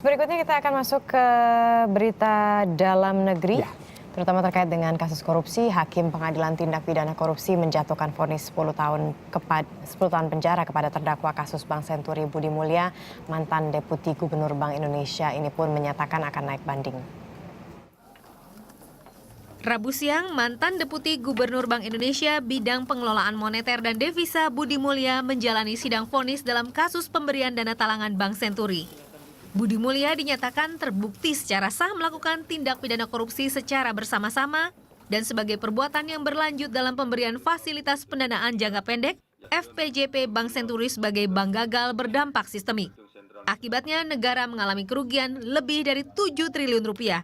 Berikutnya kita akan masuk ke berita dalam negeri, Ya. terutama terkait dengan kasus korupsi. Hakim Pengadilan Tindak Pidana Korupsi menjatuhkan vonis 10 tahun penjara kepada terdakwa kasus Bank Senturi Budi Mulya. Mantan Deputi Gubernur Bank Indonesia ini pun menyatakan akan naik banding. Rabu siang, mantan Deputi Gubernur Bank Indonesia bidang pengelolaan moneter dan devisa Budi Mulya menjalani sidang vonis dalam kasus pemberian dana talangan Bank Senturi. Budi Mulya dinyatakan terbukti secara sah melakukan tindak pidana korupsi secara bersama-sama dan sebagai perbuatan yang berlanjut dalam pemberian fasilitas pendanaan jangka pendek FPJP Bank Senturi sebagai bank gagal berdampak sistemik. Akibatnya negara mengalami kerugian lebih dari 7 triliun rupiah.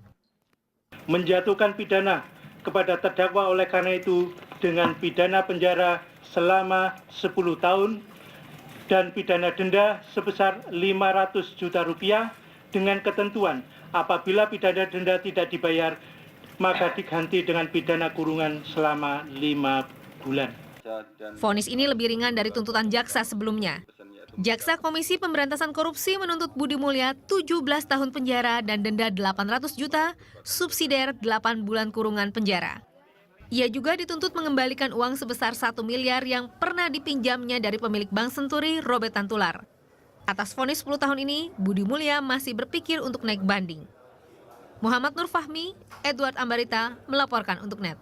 Menjatuhkan pidana kepada terdakwa oleh karena itu dengan pidana penjara selama 10 tahun dan pidana denda sebesar 500 juta rupiah dengan ketentuan apabila pidana denda tidak dibayar maka diganti dengan pidana kurungan selama 5 bulan. Vonis ini lebih ringan dari tuntutan jaksa sebelumnya. Jaksa Komisi Pemberantasan Korupsi menuntut Budi Mulya 17 tahun penjara dan denda 800 juta, subsidiar 8 bulan kurungan penjara. Ia juga dituntut mengembalikan uang sebesar 1 miliar yang pernah dipinjamnya dari pemilik Bank Senturi, Robert Tantular. Atas vonis 10 tahun ini, Budi Mulya masih berpikir untuk naik banding. Muhammad Nur Fahmi, Edward Ambarita melaporkan untuk NET.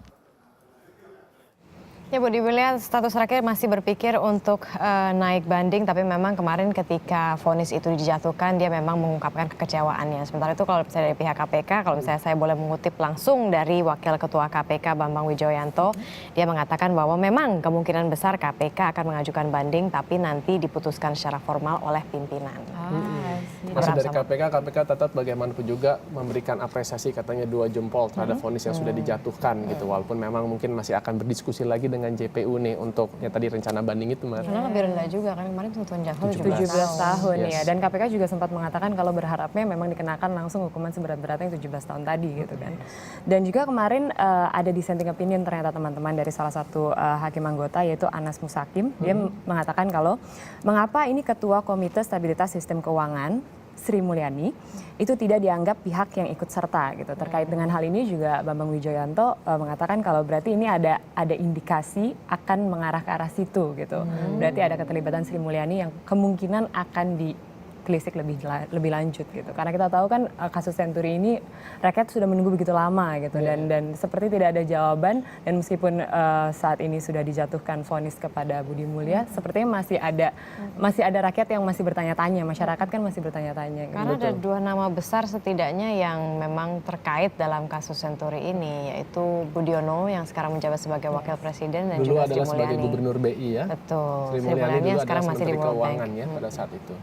Ya, Budi Mulya status terakhir masih berpikir untuk naik banding, tapi memang kemarin ketika vonis itu dijatuhkan dia memang mengungkapkan kekecewaannya. Sementara itu kalau misalnya dari pihak KPK, kalau misalnya saya boleh mengutip langsung dari Wakil Ketua KPK Bambang Wijoyanto, dia mengatakan bahwa memang kemungkinan besar KPK akan mengajukan banding, tapi nanti diputuskan secara formal oleh pimpinan. Masih dari KPK tetap bagaimanapun juga memberikan apresiasi katanya 2 jempol terhadap vonis yang sudah dijatuhkan gitu. Walaupun memang mungkin masih akan berdiskusi lagi dengan JPU nih untuk ya tadi rencana banding itu, Mbak. Karena lebih rendah juga kan kemarin tuntutan jaksa 17 tahun Yes. ya. Dan KPK juga sempat mengatakan kalau berharapnya memang dikenakan langsung hukuman seberat-beratnya yang 17 tahun tadi gitu kan. Dan juga kemarin ada dissenting opinion ternyata teman-teman dari salah satu hakim anggota yaitu Anas Musakim. Dia mengatakan kalau mengapa ini Ketua Komite Stabilitas Sistem Keuangan Sri Mulyani itu tidak dianggap pihak yang ikut serta gitu. Terkait dengan hal ini juga Bambang Wijoyanto mengatakan kalau berarti ini ada indikasi akan mengarah ke arah situ gitu. Berarti ada keterlibatan Sri Mulyani yang kemungkinan akan ditelisik lebih lanjut gitu. Karena kita tahu kan kasus Senturi ini rakyat sudah menunggu begitu lama gitu dan seperti tidak ada jawaban dan meskipun saat ini sudah dijatuhkan vonis kepada Budi Mulya, sepertinya masih ada rakyat yang masih bertanya-tanya, masyarakat kan masih bertanya-tanya. Gitu. Karena ada 2 nama besar setidaknya yang memang terkait dalam kasus Senturi ini, yaitu Budiono yang sekarang menjabat sebagai Wakil Presiden dan Dulu juga Sri adalah sebagai Mulyani. Gubernur BI ya. Betul, Sri Mulyani yang dulu sekarang adalah masih di Menteri World Bank. Keuangan ya pada saat itu.